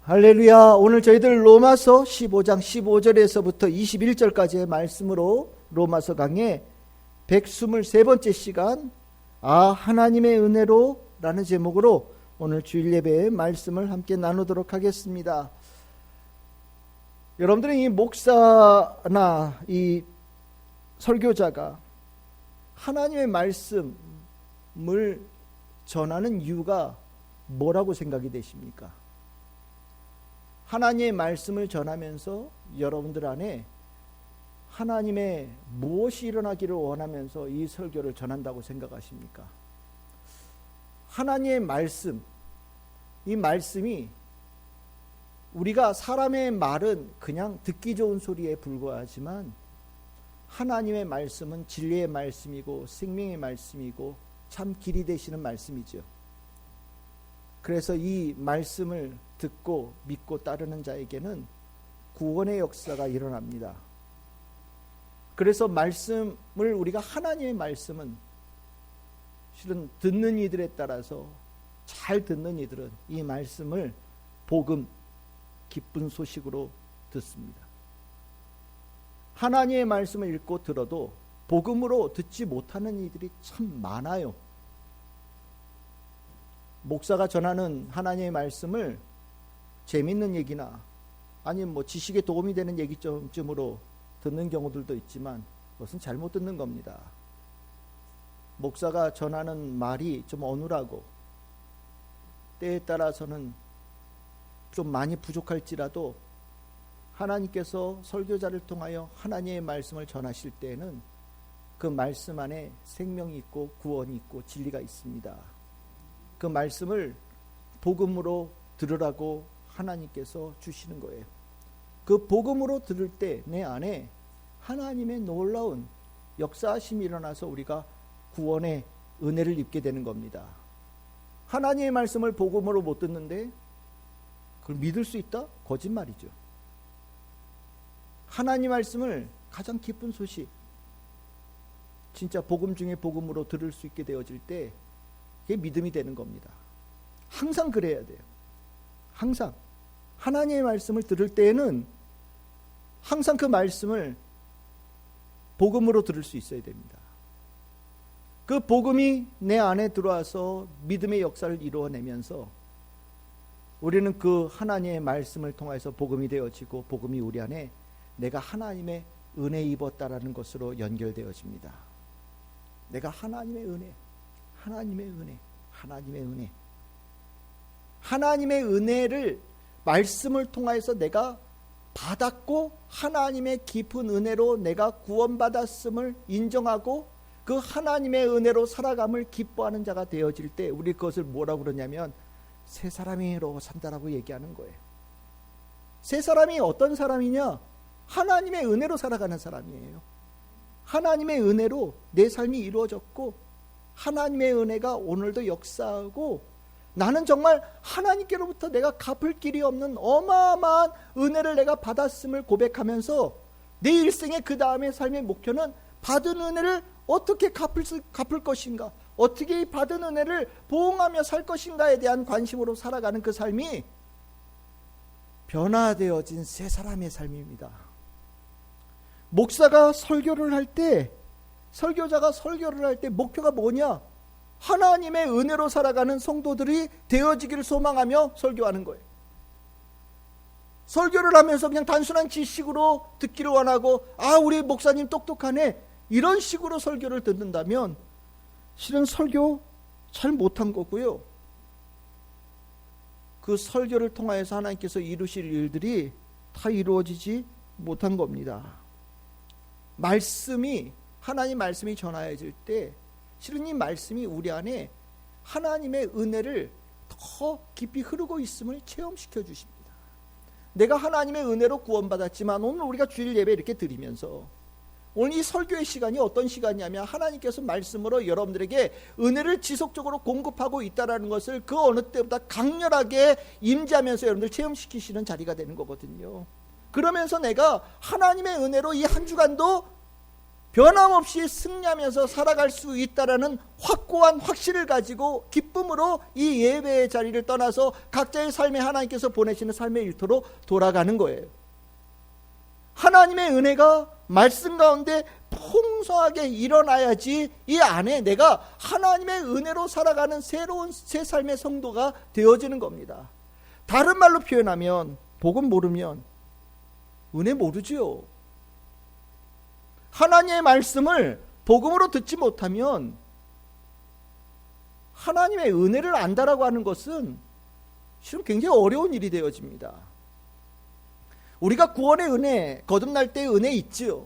할렐루야. 오늘 저희들 로마서 15장 15절에서부터 21절까지의 말씀으로 로마서 강의 123번째 시간 하나님의 은혜로 라는 제목으로 오늘 주일 예배의 말씀을 함께 나누도록 하겠습니다. 여러분들은 이 목사나 이 설교자가 하나님의 말씀을 전하는 이유가 뭐라고 생각이 되십니까? 하나님의 말씀을 전하면서 여러분들 안에 하나님의 무엇이 일어나기를 원하면서 이 설교를 전한다고 생각하십니까? 하나님의 말씀, 이 말씀이 우리가 사람의 말은 그냥 듣기 좋은 소리에 불과하지만 하나님의 말씀은 진리의 말씀이고 생명의 말씀이고 참 길이 되시는 말씀이죠. 그래서 이 말씀을 듣고 믿고 따르는 자에게는 구원의 역사가 일어납니다. 그래서 말씀을 우리가 하나님의 말씀은 실은 듣는 이들에 따라서 잘 듣는 이들은 이 말씀을 복음, 기쁜 소식으로 듣습니다. 하나님의 말씀을 읽고 들어도 복음으로 듣지 못하는 이들이 참 많아요. 목사가 전하는 하나님의 말씀을 재밌는 얘기나 아니면 지식에 도움이 되는 얘기쯤으로 듣는 경우들도 있지만 그것은 잘못 듣는 겁니다. 목사가 전하는 말이 좀 어눌하고 때에 따라서는 좀 많이 부족할지라도 하나님께서 설교자를 통하여 하나님의 말씀을 전하실 때에는 그 말씀 안에 생명이 있고 구원이 있고 진리가 있습니다. 그 말씀을 복음으로 들으라고 하나님께서 주시는 거예요. 그 복음으로 들을 때 내 안에 하나님의 놀라운 역사하심이 일어나서 우리가 구원의 은혜를 입게 되는 겁니다. 하나님의 말씀을 복음으로 못 듣는데 그걸 믿을 수 있다? 거짓말이죠. 하나님 말씀을 가장 기쁜 소식, 진짜 복음 중에 복음으로 들을 수 있게 되어질 때 그게 믿음이 되는 겁니다. 항상 그래야 돼요. 항상 하나님의 말씀을 들을 때에는 항상 그 말씀을 복음으로 들을 수 있어야 됩니다. 그 복음이 내 안에 들어와서 믿음의 역사를 이루어내면서 우리는 그 하나님의 말씀을 통해서 복음이 되어지고 복음이 우리 안에 내가 하나님의 은혜 입었다라는 것으로 연결되어집니다. 내가 하나님의 은혜, 하나님의 은혜, 하나님의 은혜, 하나님의 은혜를 말씀을 통해서 내가 받았고 하나님의 깊은 은혜로 내가 구원받았음을 인정하고 그 하나님의 은혜로 살아감을 기뻐하는 자가 되어질 때 우리 그것을 뭐라고 그러냐면 새 사람으로 산다라고 얘기하는 거예요. 새 사람이 어떤 사람이냐? 하나님의 은혜로 살아가는 사람이에요. 하나님의 은혜로 내 삶이 이루어졌고 하나님의 은혜가 오늘도 역사하고 나는 정말 하나님께로부터 내가 갚을 길이 없는 어마어마한 은혜를 내가 받았음을 고백하면서 내 일생의 그 다음의 삶의 목표는 받은 은혜를 어떻게 갚을 것인가, 어떻게 이 받은 은혜를 보응하며 살 것인가에 대한 관심으로 살아가는 그 삶이 변화되어진 새 사람의 삶입니다. 목사가 설교를 할 때, 설교자가 설교를 할 때 목표가 뭐냐? 하나님의 은혜로 살아가는 성도들이 되어지기를 소망하며 설교하는 거예요. 설교를 하면서 그냥 단순한 지식으로 듣기를 원하고 우리 목사님 똑똑하네 이런 식으로 설교를 듣는다면 실은 설교 잘 못한 거고요. 그 설교를 통하여서 하나님께서 이루실 일들이 다 이루어지지 못한 겁니다. 말씀이, 하나님 말씀이 전하여질 때 실은 이 말씀이 우리 안에 하나님의 은혜를 더 깊이 흐르고 있음을 체험시켜 주십니다. 내가 하나님의 은혜로 구원받았지만 오늘 우리가 주일 예배 이렇게 드리면서 오늘 이 설교의 시간이 어떤 시간이냐면 하나님께서 말씀으로 여러분들에게 은혜를 지속적으로 공급하고 있다는 것을 그 어느 때보다 강렬하게 임재하면서 여러분들 체험시키시는 자리가 되는 거거든요. 그러면서 내가 하나님의 은혜로 이 한 주간도 변함없이 승리하면서 살아갈 수 있다라는 확고한 확신을 가지고 기쁨으로 이 예배의 자리를 떠나서 각자의 삶에 하나님께서 보내시는 삶의 일터로 돌아가는 거예요. 하나님의 은혜가 말씀 가운데 풍성하게 일어나야지 이 안에 내가 하나님의 은혜로 살아가는 새로운 새 삶의 성도가 되어지는 겁니다. 다른 말로 표현하면 복음 모르면 은혜 모르지요. 하나님의 말씀을 복음으로 듣지 못하면 하나님의 은혜를 안다라고 하는 것은 실은 굉장히 어려운 일이 되어집니다. 우리가 구원의 은혜, 거듭날 때의 은혜 있지요.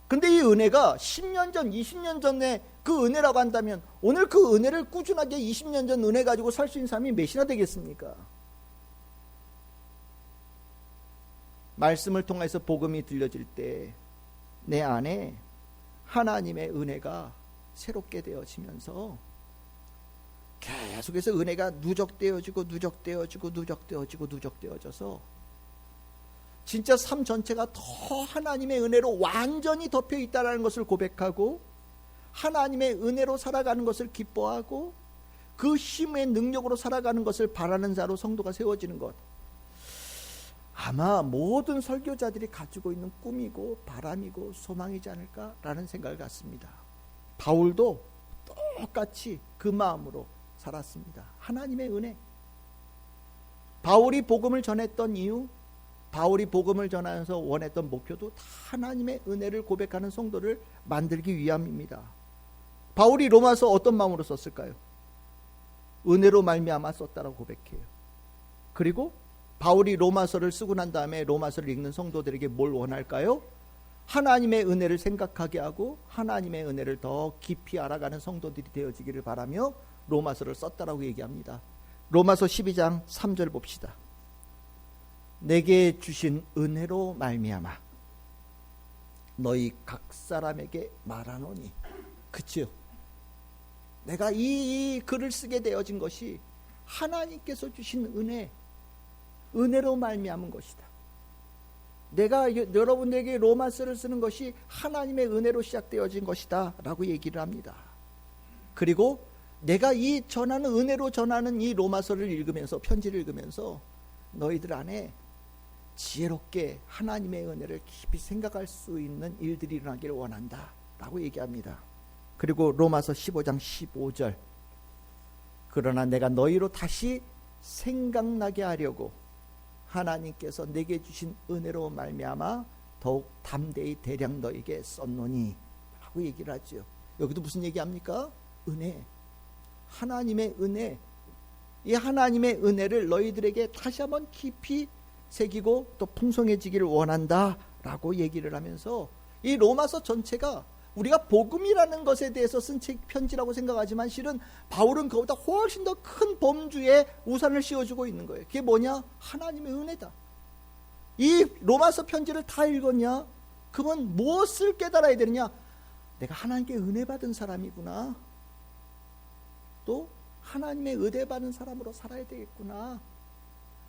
근데 이 은혜가 10년 전, 20년 전에 그 은혜라고 한다면 오늘 그 은혜를 꾸준하게 20년 전 은혜 가지고 살 수 있는 사람이 몇이나 되겠습니까? 말씀을 통해서 복음이 들려질 때 내 안에 하나님의 은혜가 새롭게 되어지면서 계속해서 은혜가 누적되어져서 진짜 삶 전체가 더 하나님의 은혜로 완전히 덮여 있다는 것을 고백하고 하나님의 은혜로 살아가는 것을 기뻐하고 그 힘의 능력으로 살아가는 것을 바라는 자로 성도가 세워지는 것, 아마 모든 설교자들이 가지고 있는 꿈이고 바람이고 소망이지 않을까라는 생각을 갖습니다. 바울도 똑같이 그 마음으로 살았습니다. 하나님의 은혜. 바울이 복음을 전했던 이유, 바울이 복음을 전하면서 원했던 목표도 다 하나님의 은혜를 고백하는 성도를 만들기 위함입니다. 바울이 로마서 어떤 마음으로 썼을까요? 은혜로 말미암아 썼다라고 고백해요. 그리고 바울이 로마서를 쓰고 난 다음에 로마서를 읽는 성도들에게 뭘 원할까요? 하나님의 은혜를 생각하게 하고 하나님의 은혜를 더 깊이 알아가는 성도들이 되어지기를 바라며 로마서를 썼다라고 얘기합니다. 로마서 12장 3절 봅시다. 내게 주신 은혜로 말미암아 너희 각 사람에게 말하노니. 그치요? 내가 이 글을 쓰게 되어진 것이 하나님께서 주신 은혜로 말미암은 것이다. 내가 여러분에게 로마서를 쓰는 것이 하나님의 은혜로 시작되어진 것이다 라고 얘기를 합니다. 그리고 내가 이 전하는 은혜로 전하는 이 로마서를 읽으면서, 편지를 읽으면서 너희들 안에 지혜롭게 하나님의 은혜를 깊이 생각할 수 있는 일들이 일어나기를 원한다 라고 얘기합니다. 그리고 로마서 15장 15절, 그러나 내가 너희로 다시 생각나게 하려고 하나님께서 내게 주신 은혜로 말미암아 더욱 담대히 대량 너에게 썼노니 라고 얘기를 하죠. 여기도 무슨 얘기합니까? 은혜, 하나님의 은혜. 이 하나님의 은혜를 너희들에게 다시 한번 깊이 새기고 또 풍성해지기를 원한다 라고 얘기를 하면서 이 로마서 전체가 우리가 복음이라는 것에 대해서 쓴 편지라고 생각하지만 실은 바울은 그보다 훨씬 더 큰 범주에 우산을 씌워주고 있는 거예요. 그게 뭐냐? 하나님의 은혜다. 이 로마서 편지를 다 읽었냐? 그러면 무엇을 깨달아야 되느냐? 내가 하나님께 은혜 받은 사람이구나. 또 하나님의 은혜 받은 사람으로 살아야 되겠구나.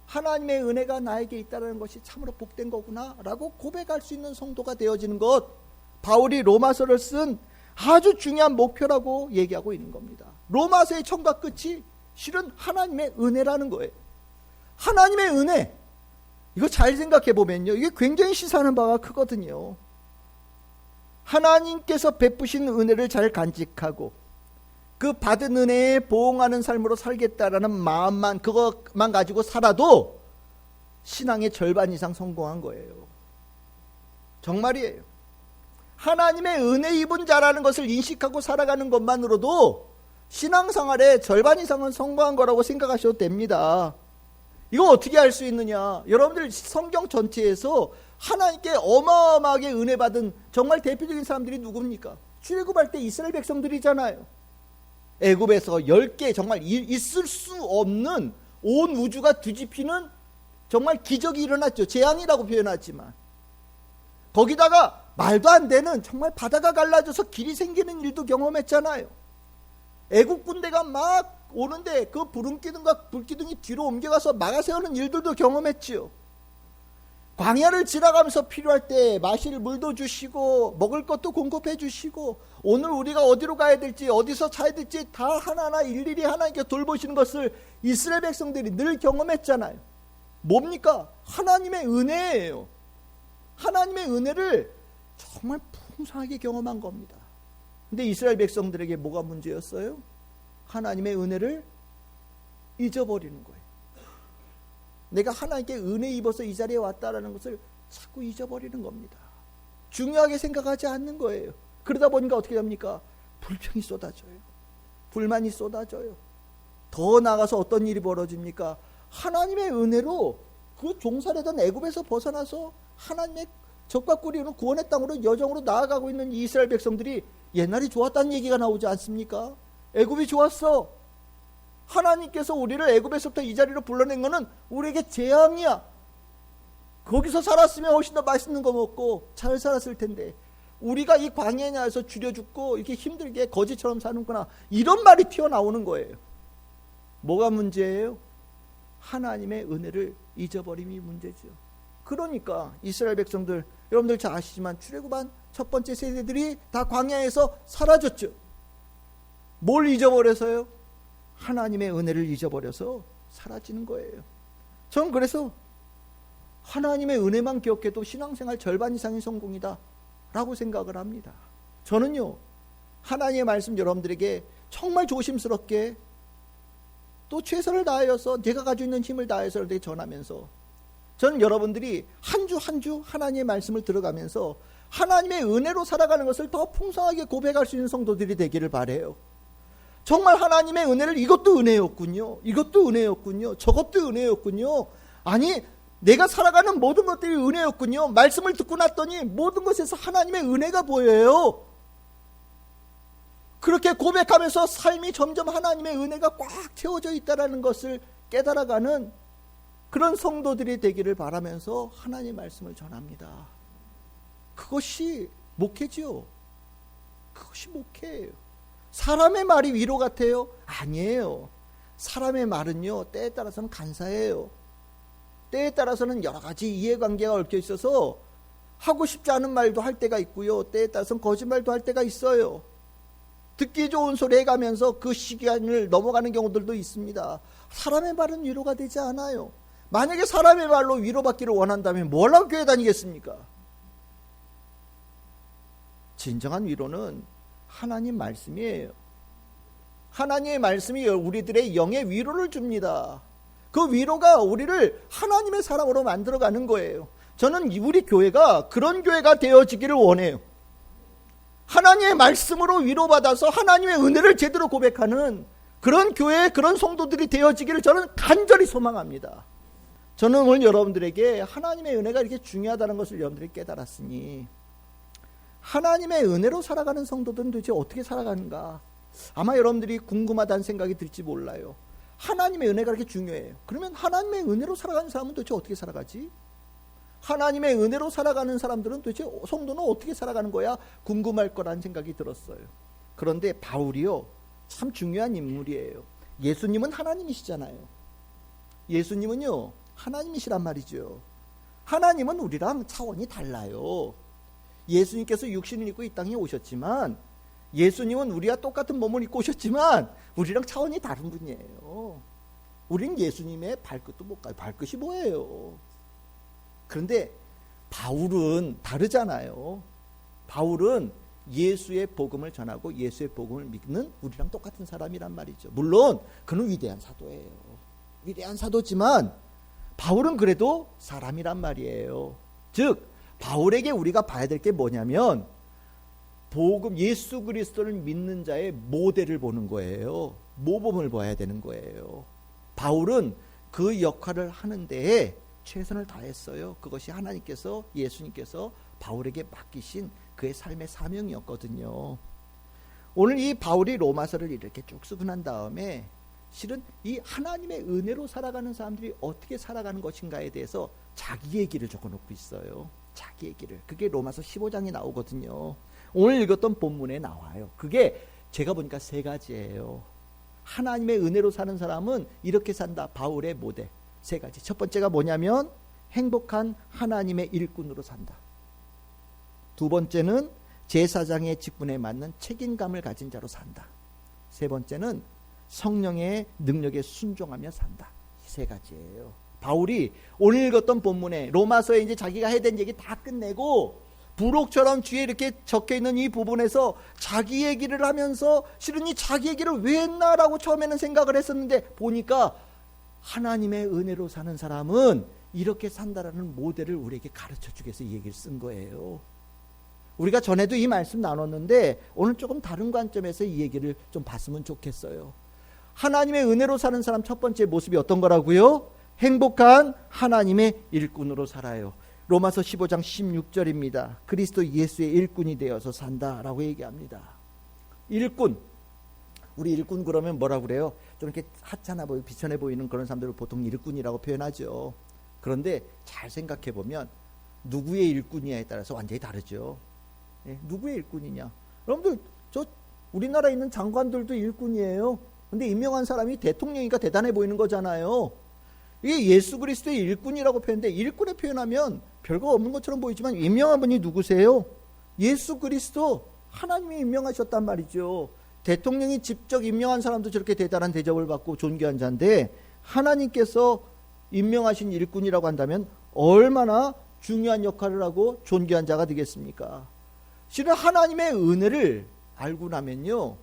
하나님의 은혜가 나에게 있다는 것이 참으로 복된 거구나 라고 고백할 수 있는 성도가 되어지는 것, 바울이 로마서를 쓴 아주 중요한 목표라고 얘기하고 있는 겁니다. 로마서의 처음과 끝이 실은 하나님의 은혜라는 거예요. 하나님의 은혜, 이거 잘 생각해 보면요, 이게 굉장히 시사하는 바가 크거든요. 하나님께서 베푸신 은혜를 잘 간직하고 그 받은 은혜에 보응하는 삶으로 살겠다라는 마음만, 그것만 가지고 살아도 신앙의 절반 이상 성공한 거예요. 정말이에요. 하나님의 은혜 입은 자라는 것을 인식하고 살아가는 것만으로도 신앙생활의 절반 이상은 성공한 거라고 생각하셔도 됩니다. 이거 어떻게 알 수 있느냐? 여러분들 성경 전체에서 하나님께 어마어마하게 은혜 받은 정말 대표적인 사람들이 누굽니까? 출애굽할 때 이스라엘 백성들이잖아요. 애굽에서 10개 정말 있을 수 없는 온 우주가 뒤집히는 정말 기적이 일어났죠. 재앙이라고 표현하지만 거기다가 말도 안 되는 정말 바다가 갈라져서 길이 생기는 일도 경험했잖아요. 애국 군대가 막 오는데 그 불기둥과 불기둥이 뒤로 옮겨가서 막아세우는 일들도 경험했지요. 광야를 지나가면서 필요할 때 마실 물도 주시고 먹을 것도 공급해 주시고 오늘 우리가 어디로 가야 될지 어디서 자야 될지 다 하나하나 일일이 하나님께 돌보시는 것을 이스라엘 백성들이 늘 경험했잖아요. 뭡니까? 하나님의 은혜예요. 하나님의 은혜를 정말 풍성하게 경험한 겁니다. 근데 이스라엘 백성들에게 뭐가 문제였어요? 하나님의 은혜를 잊어버리는 거예요. 내가 하나님께 은혜 입어서 이 자리에 왔다라는 것을 자꾸 잊어버리는 겁니다. 중요하게 생각하지 않는 거예요. 그러다 보니까 어떻게 됩니까? 불평이 쏟아져요. 불만이 쏟아져요. 더 나아가서 어떤 일이 벌어집니까? 하나님의 은혜로 그 종살이던 애굽에서 벗어나서 하나님의 적과 꿀이는 구원의 땅으로 여정으로 나아가고 있는 이스라엘 백성들이 옛날이 좋았다는 얘기가 나오지 않습니까? 애굽이 좋았어. 하나님께서 우리를 애굽에서부터 이 자리로 불러낸 것은 우리에게 재앙이야. 거기서 살았으면 훨씬 더 맛있는 거 먹고 잘 살았을 텐데 우리가 이 광야에 나와서 줄여 죽고 이렇게 힘들게 거지처럼 사는구나, 이런 말이 튀어나오는 거예요. 뭐가 문제예요? 하나님의 은혜를 잊어버림이 문제죠. 그러니까 이스라엘 백성들, 여러분들 잘 아시지만 출애굽한 첫 번째 세대들이 다 광야에서 사라졌죠. 뭘 잊어버려서요? 하나님의 은혜를 잊어버려서 사라지는 거예요. 전 그래서 하나님의 은혜만 기억해도 신앙생활 절반 이상이 성공이다 라고 생각을 합니다. 저는요, 하나님의 말씀 여러분들에게 정말 조심스럽게 또 최선을 다하여서 제가 가지고 있는 힘을 다해서 여러분들에게 전하면서, 저는 여러분들이 한 주 한 주 하나님의 말씀을 들어가면서 하나님의 은혜로 살아가는 것을 더 풍성하게 고백할 수 있는 성도들이 되기를 바라요. 정말 하나님의 은혜를, 이것도 은혜였군요, 이것도 은혜였군요, 저것도 은혜였군요, 아니 내가 살아가는 모든 것들이 은혜였군요, 말씀을 듣고 났더니 모든 것에서 하나님의 은혜가 보여요. 그렇게 고백하면서 삶이 점점 하나님의 은혜가 꽉 채워져 있다는 것을 깨달아가는 그런 성도들이 되기를 바라면서 하나님의 말씀을 전합니다. 그것이 목회지요. 그것이 목회예요. 사람의 말이 위로 같아요? 아니에요. 사람의 말은요, 때에 따라서는 간사해요. 때에 따라서는 여러 가지 이해관계가 얽혀 있어서 하고 싶지 않은 말도 할 때가 있고요, 때에 따라서는 거짓말도 할 때가 있어요. 듣기 좋은 소리 해가면서 그 시간을 넘어가는 경우들도 있습니다. 사람의 말은 위로가 되지 않아요. 만약에 사람의 말로 위로받기를 원한다면 뭘 하고 교회 다니겠습니까? 진정한 위로는 하나님 말씀이에요. 하나님의 말씀이 우리들의 영의 위로를 줍니다. 그 위로가 우리를 하나님의 사람으로 만들어가는 거예요. 저는 우리 교회가 그런 교회가 되어지기를 원해요. 하나님의 말씀으로 위로받아서 하나님의 은혜를 제대로 고백하는 그런 교회, 그런 성도들이 되어지기를 저는 간절히 소망합니다. 저는 오늘 여러분들에게 하나님의 은혜가 이렇게 중요하다는 것을 여러분들이 깨달았으니, 하나님의 은혜로 살아가는 성도들은 도대체 어떻게 살아가는가, 아마 여러분들이 궁금하다는 생각이 들지 몰라요. 하나님의 은혜가 그렇게 중요해요. 그러면 하나님의 은혜로 살아가는 사람은 도대체 어떻게 살아가지? 하나님의 은혜로 살아가는 사람들은 도대체 성도는 어떻게 살아가는 거야? 궁금할 거라는 생각이 들었어요. 그런데 바울이요, 참 중요한 인물이에요. 예수님은 하나님이시잖아요. 예수님은요, 하나님이시란 말이죠. 하나님은 우리랑 차원이 달라요. 예수님께서 육신을 입고 이 땅에 오셨지만, 예수님은 우리와 똑같은 몸을 입고 오셨지만 우리랑 차원이 다른 분이에요. 우린 예수님의 발끝도 못 가요. 발끝이 뭐예요? 그런데 바울은 다르잖아요. 바울은 예수의 복음을 전하고 예수의 복음을 믿는 우리랑 똑같은 사람이란 말이죠. 물론 그는 위대한 사도예요. 위대한 사도지만 바울은 그래도 사람이란 말이에요. 즉 바울에게 우리가 봐야 될 게 뭐냐면, 복음, 예수 그리스도를 믿는 자의 모델을 보는 거예요. 모범을 봐야 되는 거예요. 바울은 그 역할을 하는 데에 최선을 다했어요. 그것이 하나님께서, 예수님께서 바울에게 맡기신 그의 삶의 사명이었거든요. 오늘 이 바울이 로마서를 이렇게 쭉 쓰고 난 다음에 실은 이 하나님의 은혜로 살아가는 사람들이 어떻게 살아가는 것인가에 대해서 자기 얘기를 적어놓고 있어요. 자기 얘기를. 그게 로마서 15장에 나오거든요. 오늘 읽었던 본문에 나와요. 그게 제가 보니까 3가지예요. 하나님의 은혜로 사는 사람은 이렇게 산다. 바울의 모델 3가지. 첫 번째가 뭐냐면 행복한 하나님의 일꾼으로 산다. 두 번째는 제사장의 직분에 맞는 책임감을 가진 자로 산다. 세 번째는 성령의 능력에 순종하며 산다. 이 세 가지예요. 바울이 오늘 읽었던 본문에 로마서에 이제 자기가 해야 된 얘기 다 끝내고 부록처럼 뒤에 이렇게 적혀 있는 이 부분에서 자기 얘기를 하면서 실은 이 자기 얘기를 왜 했나라고 처음에는 생각을 했었는데 보니까 하나님의 은혜로 사는 사람은 이렇게 산다라는 모델을 우리에게 가르쳐 주기 위해서 이 얘기를 쓴 거예요. 우리가 전에도 이 말씀 나눴는데 오늘 조금 다른 관점에서 이 얘기를 좀 봤으면 좋겠어요. 하나님의 은혜로 사는 사람 첫 번째 모습이 어떤 거라고요? 행복한 하나님의 일꾼으로 살아요. 로마서 15장 16절입니다. 그리스도 예수의 일꾼이 되어서 산다라고 얘기합니다. 일꾼, 우리 일꾼 그러면 뭐라고 그래요? 좀 이렇게 하찮아 보이고 비천해 보이는 그런 사람들을 보통 일꾼이라고 표현하죠. 그런데 잘 생각해 보면 누구의 일꾼이냐에 따라서 완전히 다르죠. 네, 누구의 일꾼이냐? 여러분들 저 우리나라에 있는 장관들도 일꾼이에요. 근데 임명한 사람이 대통령이니까 대단해 보이는 거잖아요. 이게 예수 그리스도의 일꾼이라고 표현돼. 일꾼에 표현하면 별거 없는 것처럼 보이지만 임명한 분이 누구세요? 예수 그리스도 하나님이 임명하셨단 말이죠. 대통령이 직접 임명한 사람도 저렇게 대단한 대접을 받고 존귀한 자인데 하나님께서 임명하신 일꾼이라고 한다면 얼마나 중요한 역할을 하고 존귀한 자가 되겠습니까? 실은 하나님의 은혜를 알고 나면요,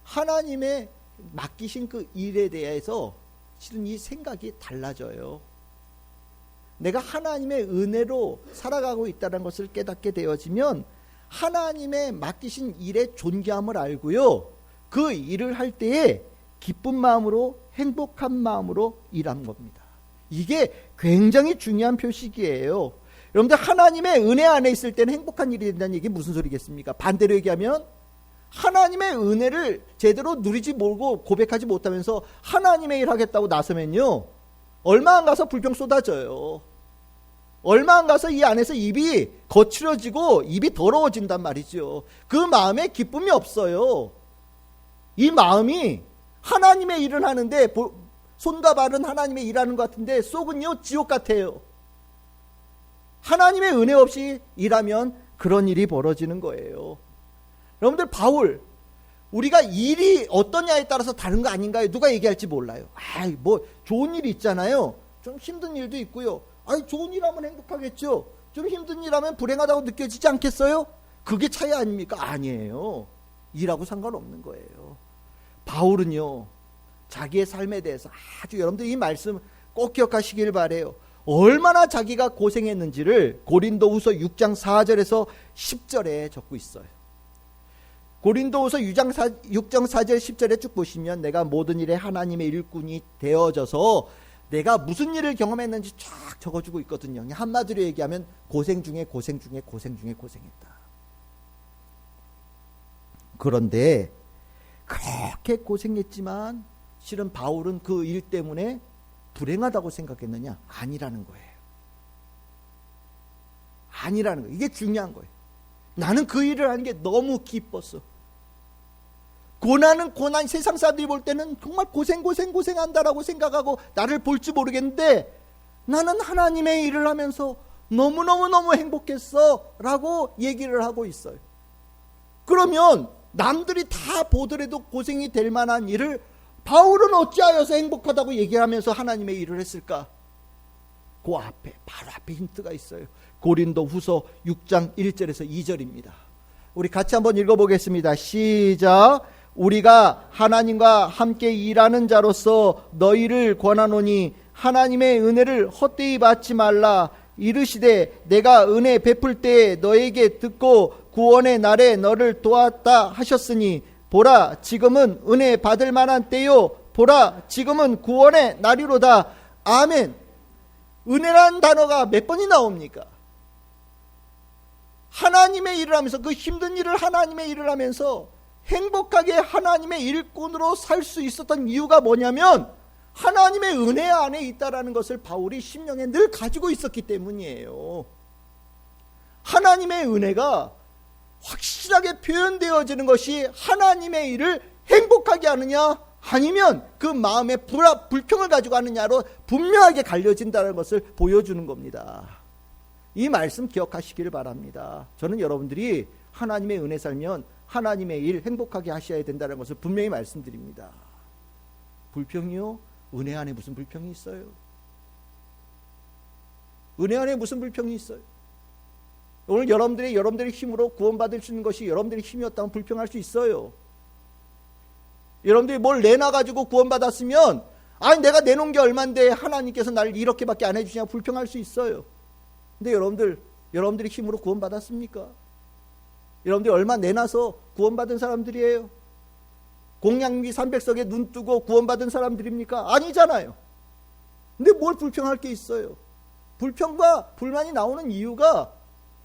하나님의 맡기신 그 일에 대해서 실은 이 생각이 달라져요. 내가 하나님의 은혜로 살아가고 있다는 것을 깨닫게 되어지면 하나님의 맡기신 일의 존귀함을 알고요, 그 일을 할 때에 기쁜 마음으로 행복한 마음으로 일한 겁니다. 이게 굉장히 중요한 표식이에요. 여러분들 하나님의 은혜 안에 있을 때는 행복한 일이 된다는 얘기 무슨 소리겠습니까? 반대로 얘기하면 하나님의 은혜를 제대로 누리지 못하고 고백하지 못하면서 하나님의 일 하겠다고 나서면요, 얼마 안 가서 불평 쏟아져요. 얼마 안 가서 이 안에서 입이 거칠어지고 입이 더러워진단 말이죠. 그 마음에 기쁨이 없어요. 이 마음이 하나님의 일을 하는데 손과 발은 하나님의 일하는 것 같은데 속은요 지옥 같아요. 하나님의 은혜 없이 일하면 그런 일이 벌어지는 거예요. 여러분들 바울, 우리가 일이 어떠냐에 따라서 다른 거 아닌가요? 누가 얘기할지 몰라요. 뭐 좋은 일이 있잖아요. 좀 힘든 일도 있고요. 좋은 일 하면 행복하겠죠. 좀 힘든 일 하면 불행하다고 느껴지지 않겠어요? 그게 차이 아닙니까? 아니에요. 일하고 상관없는 거예요. 바울은요, 자기의 삶에 대해서 아주, 여러분들 이 말씀 꼭 기억하시길 바래요. 얼마나 자기가 고생했는지를 고린도후서 6장 4절에서 10절에 적고 있어요. 고린도후서 6장 4절 10절에 쭉 보시면 내가 모든 일에 하나님의 일꾼이 되어져서 내가 무슨 일을 경험했는지 쫙 적어주고 있거든요. 한마디로 얘기하면 고생 중에 고생 중에 고생 중에 고생했다. 그런데 그렇게 고생했지만 실은 바울은 그 일 때문에 불행하다고 생각했느냐? 아니라는 거예요. 아니라는 거예요. 이게 중요한 거예요. 나는 그 일을 하는 게 너무 기뻤어. 고난은 고난, 세상 사람들이 볼 때는 정말 고생한다라고 생각하고 나를 볼지 모르겠는데 나는 하나님의 일을 하면서 너무너무 행복했어 라고 얘기를 하고 있어요. 그러면 남들이 다 보더라도 고생이 될 만한 일을 바울은 어찌하여서 행복하다고 얘기하면서 하나님의 일을 했을까? 그 앞에, 바로 앞에 힌트가 있어요. 고린도 후서 6장 1절에서 2절입니다. 우리 같이 한번 읽어보겠습니다. 시작. 우리가 하나님과 함께 일하는 자로서 너희를 권하노니 하나님의 은혜를 헛되이 받지 말라. 이르시되 내가 은혜 베풀 때에 너에게 듣고 구원의 날에 너를 도왔다 하셨으니 보라 지금은 은혜 받을 만한 때요 보라 지금은 구원의 날이로다. 아멘. 은혜라는 단어가 몇 번이 나옵니까? 하나님의 일을 하면서, 그 힘든 일을 하나님의 일을 하면서 행복하게 하나님의 일꾼으로 살 수 있었던 이유가 뭐냐면 하나님의 은혜 안에 있다라는 것을 바울이 심령에 늘 가지고 있었기 때문이에요. 하나님의 은혜가 확실하게 표현되어지는 것이 하나님의 일을 행복하게 하느냐 아니면 그 마음의 불평을 가지고 하느냐로 분명하게 갈려진다는 것을 보여주는 겁니다. 이 말씀 기억하시기를 바랍니다. 저는 여러분들이 하나님의 은혜 살면 하나님의 일 행복하게 하셔야 된다는 것을 분명히 말씀드립니다. 불평이요? 은혜 안에 무슨 불평이 있어요? 은혜 안에 무슨 불평이 있어요? 오늘 여러분들의 힘으로 구원받을 수 있는 것이 여러분들의 힘이었다면 불평할 수 있어요. 여러분들이 뭘 내놔가지고 구원받았으면 아니 내가 내놓은 게 얼만데 하나님께서 나를 이렇게밖에 안 해주시냐 불평할 수 있어요. 근데 여러분들이 힘으로 구원받았습니까? 여러분들이 얼마 내놔서 구원받은 사람들이에요? 공양미 300석에 눈 뜨고 구원받은 사람들입니까? 아니잖아요. 근데 뭘 불평할 게 있어요? 불평과 불만이 나오는 이유가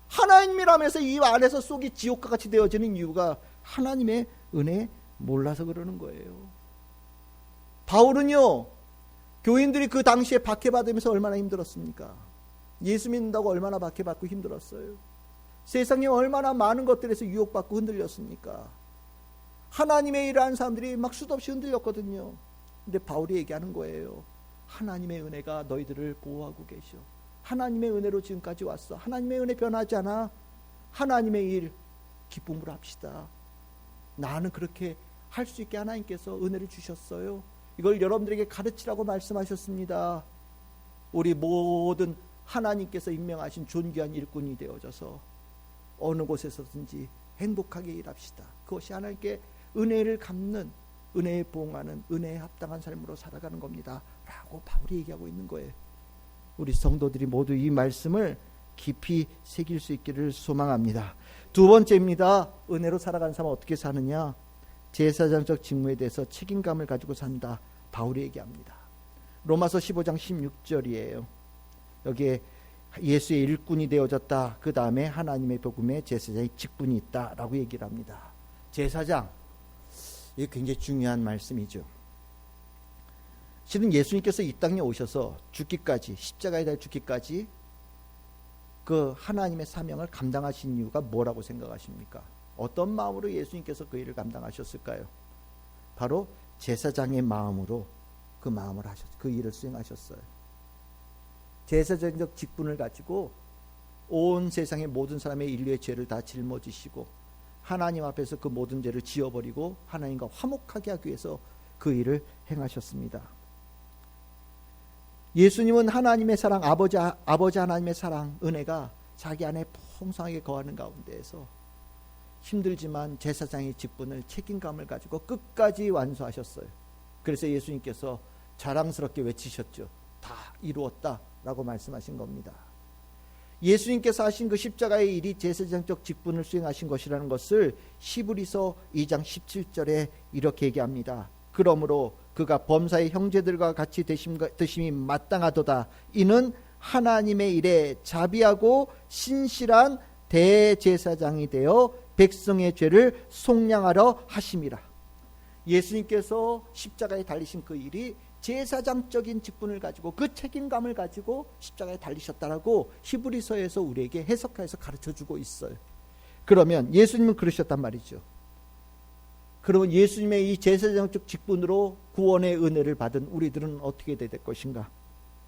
하나님이라면서 이 안에서 속이 지옥과 같이 되어지는 이유가 하나님의 은혜 몰라서 그러는 거예요. 바울은요, 교인들이 그 당시에 박해받으면서 얼마나 힘들었습니까? 예수 믿는다고 얼마나 박해받고 힘들었어요. 세상에 얼마나 많은 것들에서 유혹받고 흔들렸습니까? 하나님의 일을 하는 사람들이 막 수도 없이 흔들렸거든요. 근데 바울이 얘기하는 거예요. 하나님의 은혜가 너희들을 보호하고 계셔. 하나님의 은혜로 지금까지 왔어. 하나님의 은혜 변하지 않아. 하나님의 일 기쁨으로 합시다. 나는 그렇게 할 수 있게 하나님께서 은혜를 주셨어요. 이걸 여러분들에게 가르치라고 말씀하셨습니다. 우리 모든 하나님께서 임명하신 존귀한 일꾼이 되어져서 어느 곳에서든지 행복하게 일합시다. 그것이 하나님께 은혜를 갚는, 은혜에 부응하는, 은혜에 합당한 삶으로 살아가는 겁니다. 라고 바울이 얘기하고 있는 거예요. 우리 성도들이 모두 이 말씀을 깊이 새길 수 있기를 소망합니다. 두 번째입니다. 은혜로 살아가는 사람은 어떻게 사느냐? 제사장적 직무에 대해서 책임감을 가지고 산다. 바울이 얘기합니다. 로마서 15장 16절이에요. 여기에 예수의 일꾼이 되어졌다. 그 다음에 하나님의 복음에 제사장의 직분이 있다라고 얘기를 합니다. 제사장, 이게 굉장히 중요한 말씀이죠. 실은 예수님께서 이 땅에 오셔서 죽기까지, 십자가에 달려 죽기까지 그 하나님의 사명을 감당하신 이유가 뭐라고 생각하십니까? 어떤 마음으로 예수님께서 그 일을 감당하셨을까요? 바로 제사장의 마음으로 그 마음을 그 일을 수행하셨어요. 제사장적 직분을 가지고 온 세상의 모든 사람의 인류의 죄를 다 짊어지시고 하나님 앞에서 그 모든 죄를 지어버리고 하나님과 화목하게 하기 위해서 그 일을 행하셨습니다. 예수님은 하나님의 사랑, 아버지 하나님의 사랑, 은혜가 자기 안에 풍성하게 거하는 가운데에서 힘들지만 제사장의 직분을 책임감을 가지고 끝까지 완수하셨어요. 그래서 예수님께서 자랑스럽게 외치셨죠. 다 이루었다라고 말씀하신 겁니다. 예수님께서 하신 그 십자가의 일이 제사장적 직분을 수행하신 것이라는 것을 히브리서 2장 17절에 이렇게 얘기합니다. 그러므로 그가 범사의 형제들과 같이 드심이 마땅하도다. 이는 하나님의 일에 자비하고 신실한 대제사장이 되어 백성의 죄를 속량하려 하심이라. 예수님께서 십자가에 달리신 그 일이 제사장적인 직분을 가지고 그 책임감을 가지고 십자가에 달리셨다라고 히브리서에서 우리에게 해석해서 가르쳐주고 있어요. 그러면 예수님은 그러셨단 말이죠. 그러면 예수님의 이 제사장적 직분으로 구원의 은혜를 받은 우리들은 어떻게 될 것인가?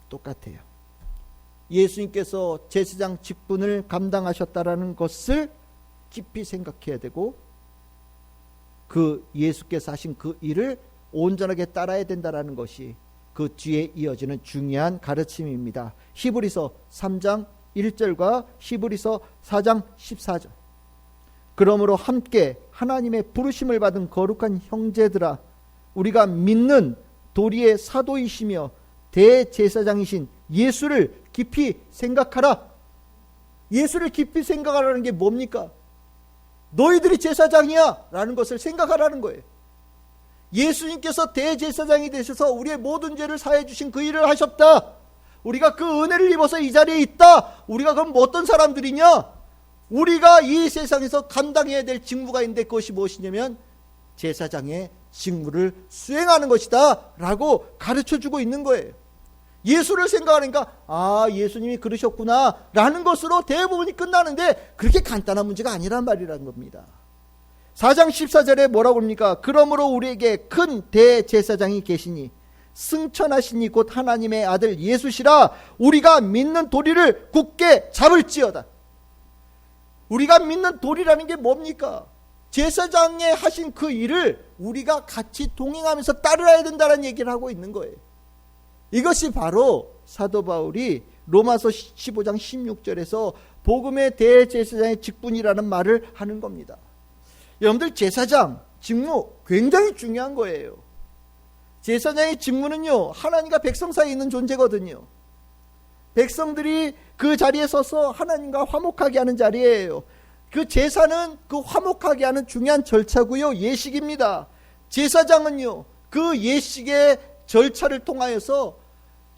똑같아요. 예수님께서 제사장 직분을 감당하셨다라는 것을 깊이 생각해야 되고 그 예수께서 하신 그 일을 온전하게 따라야 된다라는 것이 그 뒤에 이어지는 중요한 가르침입니다. 히브리서 3장 1절과 히브리서 4장 14절. 그러므로 함께 하나님의 부르심을 받은 거룩한 형제들아, 우리가 믿는 도리의 사도이시며 대제사장이신 예수를 깊이 생각하라. 예수를 깊이 생각하라는 게 뭡니까? 너희들이 제사장이야 라는 것을 생각하라는 거예요. 예수님께서 대제사장이 되셔서 우리의 모든 죄를 사해 주신 그 일을 하셨다. 우리가 그 은혜를 입어서 이 자리에 있다. 우리가 그럼 어떤 사람들이냐? 우리가 이 세상에서 감당해야 될 직무가 있는데 그것이 무엇이냐면 제사장의 직무를 수행하는 것이다 라고 가르쳐주고 있는 거예요. 예수를 생각하니까 아, 예수님이 그러셨구나 라는 것으로 대부분이 끝나는데 그렇게 간단한 문제가 아니란 말이라는 겁니다. 4장 14절에 뭐라고 합니까? 그러므로 우리에게 큰 대제사장이 계시니 승천하시니 곧 하나님의 아들 예수시라. 우리가 믿는 도리를 굳게 잡을지어다. 우리가 믿는 도리라는 게 뭡니까? 제사장에 하신 그 일을 우리가 같이 동행하면서 따라야 된다는 얘기를 하고 있는 거예요. 이것이 바로 사도 바울이 로마서 15장 16절에서 복음의 대제사장의 직분이라는 말을 하는 겁니다. 여러분들, 제사장 직무 굉장히 중요한 거예요. 제사장의 직무는요, 하나님과 백성 사이에 있는 존재거든요. 백성들이 그 자리에 서서 하나님과 화목하게 하는 자리예요. 그 제사는 그 화목하게 하는 중요한 절차고요, 예식입니다. 제사장은요, 그 예식의 절차를 통하여서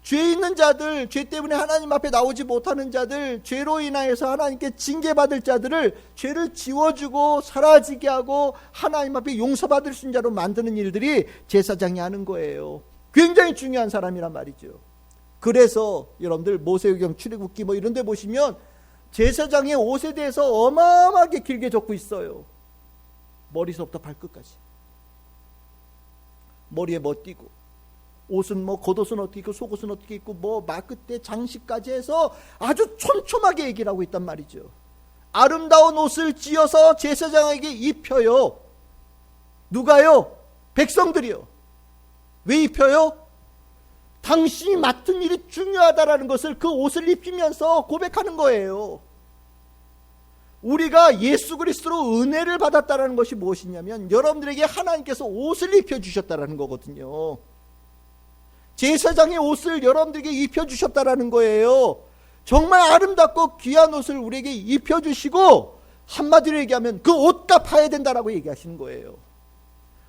죄 있는 자들, 죄 때문에 하나님 앞에 나오지 못하는 자들, 죄로 인하여서 하나님께 징계받을 자들을 죄를 지워주고 사라지게 하고 하나님 앞에 용서받을 수 있는 자로 만드는 일들이 제사장이 하는 거예요. 굉장히 중요한 사람이란 말이죠. 그래서 여러분들 모세오경 출애굽기 뭐 이런 데 보시면 제사장의 옷에 대해서 어마어마하게 길게 적고 있어요. 머리서부터 발끝까지. 머리에 뭐 띠고, 옷은 뭐 겉옷은 어떻게 입고 속옷은 어떻게 입고 뭐 말끝에 장식까지 해서 아주 촘촘하게 얘기를 하고 있단 말이죠. 아름다운 옷을 지어서 제사장에게 입혀요. 누가요? 백성들이요. 왜 입혀요? 당신이 맡은 일이 중요하다라는 것을 그 옷을 입히면서 고백하는 거예요. 우리가 예수 그리스도로 은혜를 받았다는 것이 무엇이냐면 여러분들에게 하나님께서 옷을 입혀주셨다는 거거든요. 제사장의 옷을 여러분들에게 입혀주셨다는 거예요. 정말 아름답고 귀한 옷을 우리에게 입혀주시고 한마디로 얘기하면 그 옷값 파야 된다라고 얘기하시는 거예요.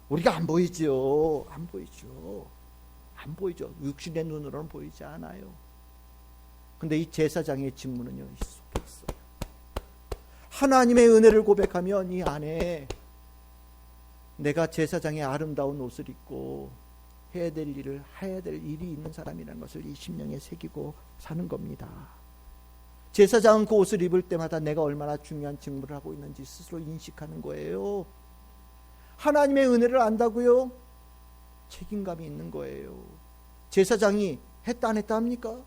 우리가 안 보이죠. 안 보이죠. 안 보이죠. 육신의 눈으로는 보이지 않아요. 근데 이 제사장의 직무는요, 이 속에 있어요. 하나님의 은혜를 고백하면 이 안에 내가 제사장의 아름다운 옷을 입고 해야 될 일을 해야 될 일이 있는 사람이라는 것을 이 심령에 새기고 사는 겁니다. 제사장은 그 옷을 입을 때마다 내가 얼마나 중요한 직무를 하고 있는지 스스로 인식하는 거예요. 하나님의 은혜를 안다고요? 책임감이 있는 거예요. 제사장이 했다 안 했다 합니까?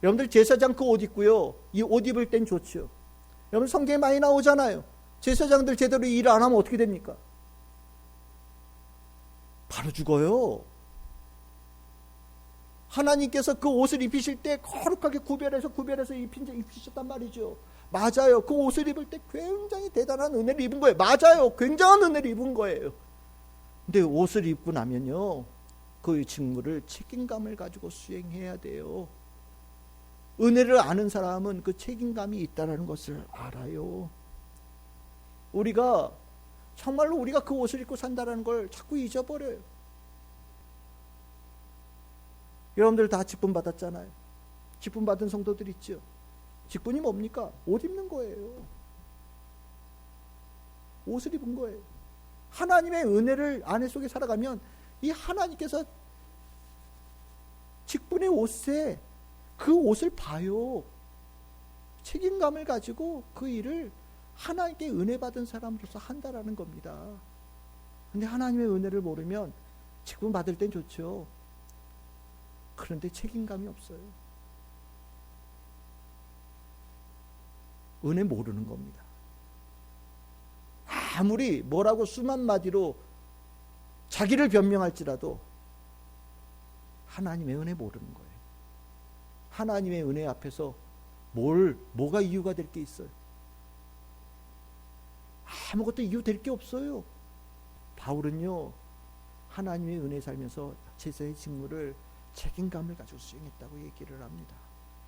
여러분들, 제사장 그 옷 입고요, 이 옷 입을 땐 좋죠. 여러분, 성경에 많이 나오잖아요. 제사장들 제대로 일을 안 하면 어떻게 됩니까? 바로 죽어요. 하나님께서 그 옷을 입히실 때 거룩하게 구별해서 입히셨단 말이죠. 맞아요. 그 옷을 입을 때 굉장히 대단한 은혜를 입은 거예요. 맞아요. 굉장한 은혜를 입은 거예요. 근데 옷을 입고 나면요, 그 직무를 책임감을 가지고 수행해야 돼요. 은혜를 아는 사람은 그 책임감이 있다는 것을 알아요. 우리가 정말로 우리가 그 옷을 입고 산다는 걸 자꾸 잊어버려요. 여러분들 다 직분 받았잖아요. 직분 받은 성도들 있죠. 직분이 뭡니까? 옷 입는 거예요. 옷을 입은 거예요. 하나님의 은혜를 안에 속에 살아가면 이 하나님께서 직분의 옷에 그 옷을 봐요. 책임감을 가지고 그 일을 하나님께 은혜 받은 사람으로서 한다라는 겁니다. 근데 하나님의 은혜를 모르면 직분 받을 땐 좋죠. 그런데 책임감이 없어요. 은혜 모르는 겁니다. 아무리 뭐라고 수만 마디로 자기를 변명할지라도 하나님의 은혜 모르는 거예요. 하나님의 은혜 앞에서 뭐가 이유가 될 게 있어요? 아무것도 이유 될 게 없어요. 바울은요, 하나님의 은혜 살면서 제사의 직무를 책임감을 가지고 수행했다고 얘기를 합니다.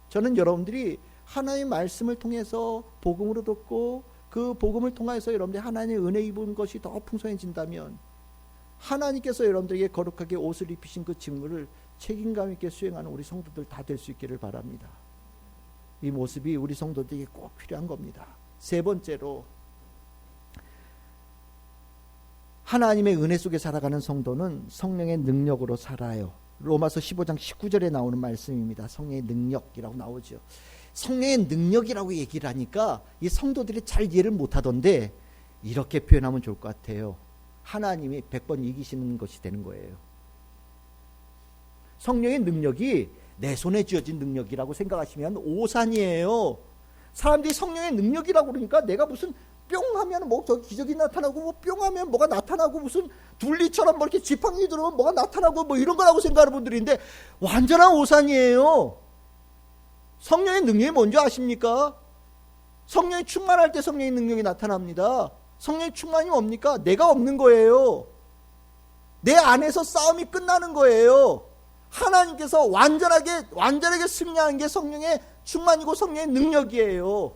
저는 여러분들이 하나님의 말씀을 통해서 복음으로 듣고 그 복음을 통해서 여러분들이 하나님의 은혜 입은 것이 더 풍성해진다면 하나님께서 여러분들에게 거룩하게 옷을 입히신 그 직무를 책임감 있게 수행하는 우리 성도들 다 될 수 있기를 바랍니다. 이 모습이 우리 성도들에게 꼭 필요한 겁니다. 세 번째로, 하나님의 은혜 속에 살아가는 성도는 성령의 능력으로 살아요. 로마서 15장 19절에 나오는 말씀입니다. 성령의 능력이라고 나오죠. 성령의 능력이라고 얘기를 하니까 이 성도들이 잘 이해를 못하던데, 이렇게 표현하면 좋을 것 같아요. 하나님이 100번 이기시는 것이 되는 거예요. 성령의 능력이 내 손에 쥐어진 능력이라고 생각하시면 오산이에요. 사람들이 성령의 능력이라고 그러니까 내가 무슨 뿅 하면 뭐 저 기적이 나타나고 뭐 뿅 하면 뭐가 나타나고 무슨 둘리처럼 뭐 이렇게 지팡이 들어오면 뭐가 나타나고 뭐 이런 거라고 생각하는 분들인데 완전한 오산이에요. 성령의 능력이 뭔지 아십니까? 성령이 충만할 때 성령의 능력이 나타납니다. 성령의 충만이 뭡니까? 내가 없는 거예요. 내 안에서 싸움이 끝나는 거예요. 하나님께서 완전하게 승리하는 게 성령의 충만이고 성령의 능력이에요.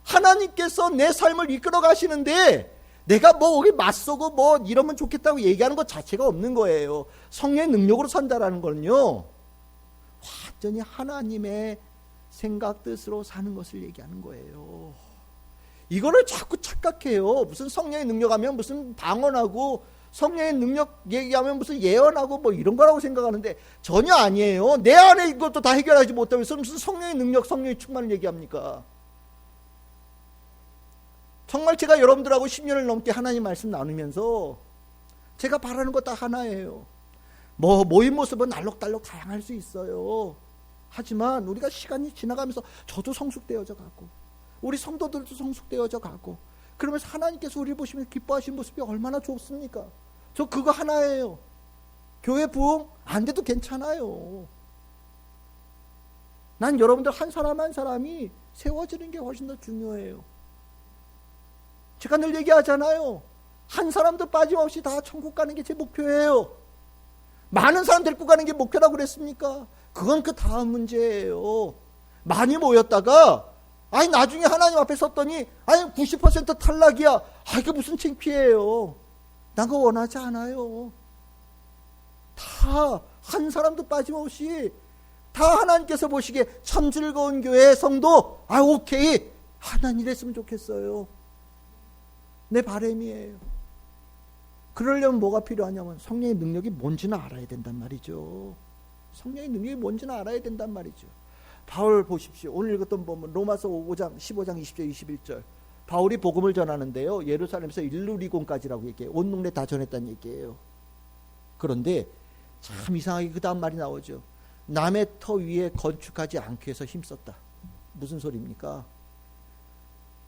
하나님께서 내 삶을 이끌어 가시는데 내가 뭐 여기 맞서고 뭐 이러면 좋겠다고 얘기하는 것 자체가 없는 거예요. 성령의 능력으로 산다라는 거는요, 완전히 하나님의 생각 뜻으로 사는 것을 얘기하는 거예요. 이거를 자꾸 착각해요. 무슨 성령의 능력하면 무슨 방언하고 성령의 능력 얘기하면 무슨 예언하고 뭐 이런 거라고 생각하는데 전혀 아니에요. 내 안에 이것도 다 해결하지 못하면서 무슨 성령의 능력, 성령의 충만을 얘기합니까? 정말 제가 여러분들하고 10년을 넘게 하나님 말씀 나누면서 제가 바라는 거 다 하나예요. 뭐 모임 모습은 알록달록 다양할 수 있어요. 하지만 우리가 시간이 지나가면서 저도 성숙되어져 가고 우리 성도들도 성숙되어져 가고 그러면서 하나님께서 우리를 보시면서 기뻐하시는 모습이 얼마나 좋습니까? 저 그거 하나예요. 교회 부흥 안 돼도 괜찮아요. 난 여러분들 한 사람 한 사람이 세워지는 게 훨씬 더 중요해요. 제가 늘 얘기하잖아요. 한 사람도 빠짐없이 다 천국 가는 게 제 목표예요. 많은 사람 데리고 가는 게 목표라고 그랬습니까? 그건 그 다음 문제예요. 많이 모였다가 아니 나중에 하나님 앞에 섰더니 아니 90% 탈락이야. 아 이게 무슨 창피해요. 난 그거 원하지 않아요. 다 한 사람도 빠짐없이 다 하나님께서 보시기에 참 즐거운 교회 성도 아 오케이 하나님 이랬으면 좋겠어요. 내 바람이에요. 그러려면 뭐가 필요하냐면 성령의 능력이 뭔지는 알아야 된단 말이죠. 성령의 능력이 뭔지는 알아야 된단 말이죠. 바울 보십시오. 오늘 읽었던 보면 로마서 5장 15장 20절 21절 바울이 복음을 전하는데요. 예루살렘에서 일루리곤까지라고 얘기해요. 온 동네 다 전했다는 얘기예요. 그런데 참 이상하게 그 다음 말이 나오죠. 남의 터 위에 건축하지 않기 위해서 힘썼다. 무슨 소리입니까?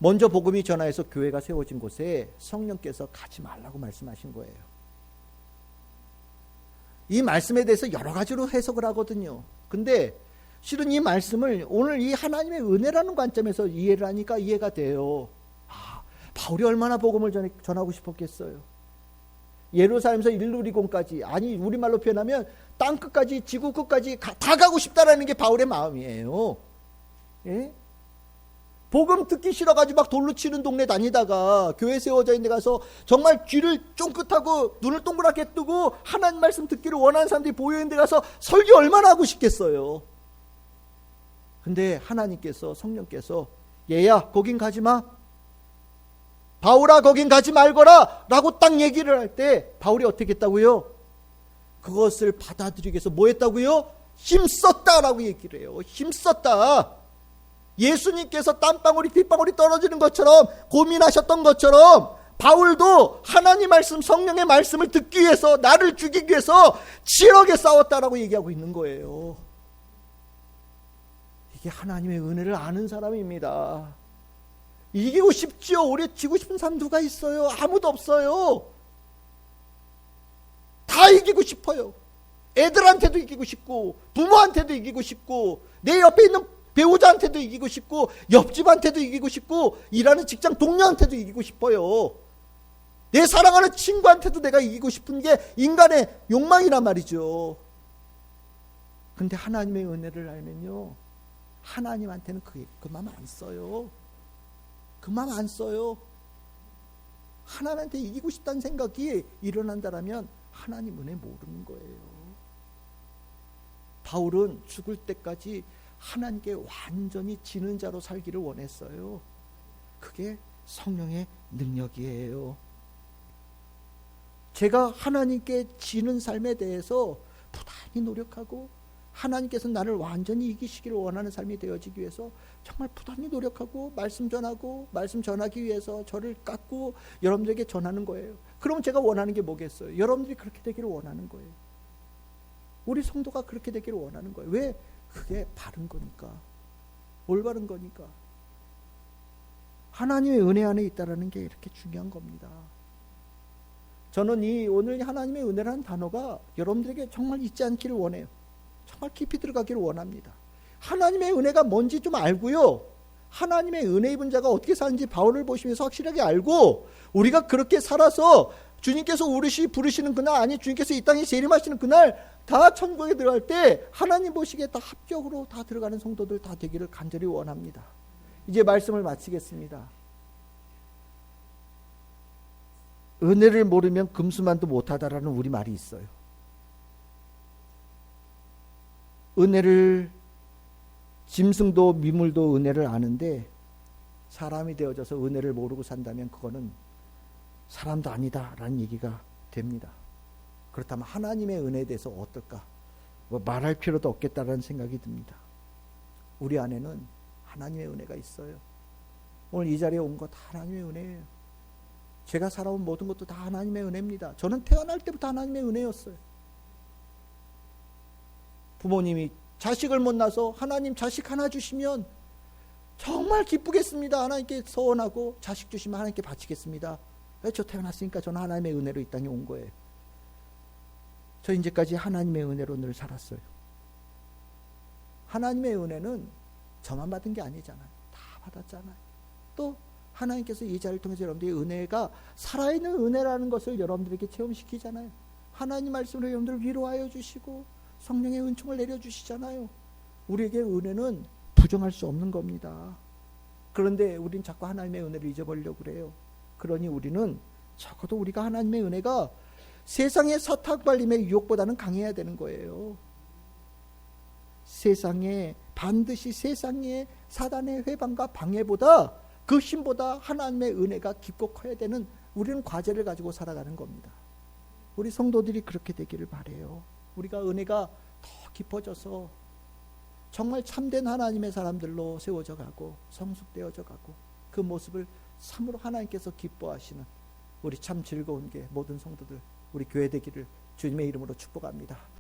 먼저 복음이 전하여서 교회가 세워진 곳에 성령께서 가지 말라고 말씀하신 거예요. 이 말씀에 대해서 여러 가지로 해석을 하거든요. 근데 실은 이 말씀을 오늘 이 하나님의 은혜라는 관점에서 이해를 하니까 이해가 돼요. 아, 바울이 얼마나 복음을 전하고 싶었겠어요. 예루살렘에서 일루리곤까지, 아니 우리말로 표현하면 땅끝까지 지구 끝까지 다 가고 싶다라는 게 바울의 마음이에요. 예? 복음 듣기 싫어가지고 막 돌로 치는 동네 다니다가 교회 세워져 있는 데 가서 정말 귀를 쫑긋하고 눈을 동그랗게 뜨고 하나님 말씀 듣기를 원하는 사람들이 보여있는 데 가서 설교 얼마나 하고 싶겠어요. 근데 하나님께서 성령께서 얘야 거긴 가지마, 바울아 거긴 가지 말거라 라고 딱 얘기를 할 때 바울이 어떻게 했다고요? 그것을 받아들이기 위해서 뭐 했다고요? 힘썼다라고 얘기를 해요. 힘썼다. 예수님께서 땀방울이 빗방울이 떨어지는 것처럼 고민하셨던 것처럼 바울도 하나님 말씀 성령의 말씀을 듣기 위해서 나를 죽이기 위해서 치열하게 싸웠다라고 얘기하고 있는 거예요. 이게 하나님의 은혜를 아는 사람입니다. 이기고 싶지요. 우리 지고 싶은 사람 누가 있어요? 아무도 없어요. 다 이기고 싶어요. 애들한테도 이기고 싶고 부모한테도 이기고 싶고 내 옆에 있는 배우자한테도 이기고 싶고 옆집한테도 이기고 싶고 일하는 직장 동료한테도 이기고 싶어요. 내 사랑하는 친구한테도 내가 이기고 싶은 게 인간의 욕망이란 말이죠. 근데 하나님의 은혜를 알면요, 하나님한테는 그 마음 안 써요. 그 마음 안 써요. 하나님한테 이기고 싶다는 생각이 일어난다면 하나님 은혜 모르는 거예요. 바울은 죽을 때까지 하나님께 완전히 지는 자로 살기를 원했어요. 그게 성령의 능력이에요. 제가 하나님께 지는 삶에 대해서 부단히 노력하고 하나님께서 나를 완전히 이기시기를 원하는 삶이 되어지기 위해서 정말 부단히 노력하고 말씀 전하고 말씀 전하기 위해서 저를 깎고 여러분들에게 전하는 거예요. 그럼 제가 원하는 게 뭐겠어요? 여러분들이 그렇게 되기를 원하는 거예요. 우리 성도가 그렇게 되기를 원하는 거예요. 왜? 그게 바른 거니까. 올바른 거니까. 하나님의 은혜 안에 있다라는 게 이렇게 중요한 겁니다. 저는 오늘 하나님의 은혜라는 단어가 여러분들에게 정말 잊지 않기를 원해요. 정말 깊이 들어가기를 원합니다. 하나님의 은혜가 뭔지 좀 알고요. 하나님의 은혜 입은 자가 어떻게 사는지 바울을 보시면서 확실하게 알고 우리가 그렇게 살아서 주님께서 부르시는 그날, 아니 주님께서 이 땅에 재림하시는 그날 다 천국에 들어갈 때 하나님 보시기에 다 합격으로 다 들어가는 성도들 다 되기를 간절히 원합니다. 이제 말씀을 마치겠습니다. 은혜를 모르면 금수만도 못하다라는 우리말이 있어요. 은혜를, 짐승도 미물도 은혜를 아는데 사람이 되어져서 은혜를 모르고 산다면 그거는 사람도 아니다라는 얘기가 됩니다. 그렇다면 하나님의 은혜에 대해서 어떨까? 말할 필요도 없겠다라는 생각이 듭니다. 우리 안에는 하나님의 은혜가 있어요. 오늘 이 자리에 온 거 다 하나님의 은혜예요. 제가 살아온 모든 것도 다 하나님의 은혜입니다. 저는 태어날 때부터 하나님의 은혜였어요. 부모님이 자식을 못 낳아서 하나님 자식 하나 주시면 정말 기쁘겠습니다. 하나님께 서원하고 자식 주시면 하나님께 바치겠습니다. 저 태어났으니까 저는 하나님의 은혜로 이 땅에 온 거예요. 저 이제까지 하나님의 은혜로 늘 살았어요. 하나님의 은혜는 저만 받은 게 아니잖아요. 다 받았잖아요. 또 하나님께서 이 자리를 통해서 여러분들의 은혜가 살아있는 은혜라는 것을 여러분들에게 체험시키잖아요. 하나님 말씀으로 여러분들을 위로하여 주시고 성령의 은총을 내려주시잖아요. 우리에게 은혜는 부정할 수 없는 겁니다. 그런데 우리는 자꾸 하나님의 은혜를 잊어버리려고 그래요. 그러니 우리는 적어도 우리가 하나님의 은혜가 세상의 사탕발림의 유혹보다는 강해야 되는 거예요. 반드시 세상의 사단의 회방과 방해보다 그 힘보다 하나님의 은혜가 깊고 커야 되는 우리는 과제를 가지고 살아가는 겁니다. 우리 성도들이 그렇게 되기를 바라요. 우리가 은혜가 더 깊어져서 정말 참된 하나님의 사람들로 세워져 가고 성숙되어져 가고 그 모습을 참으로 하나님께서 기뻐하시는 우리 참 즐거운 게 모든 성도들 우리 교회 되기를 주님의 이름으로 축복합니다.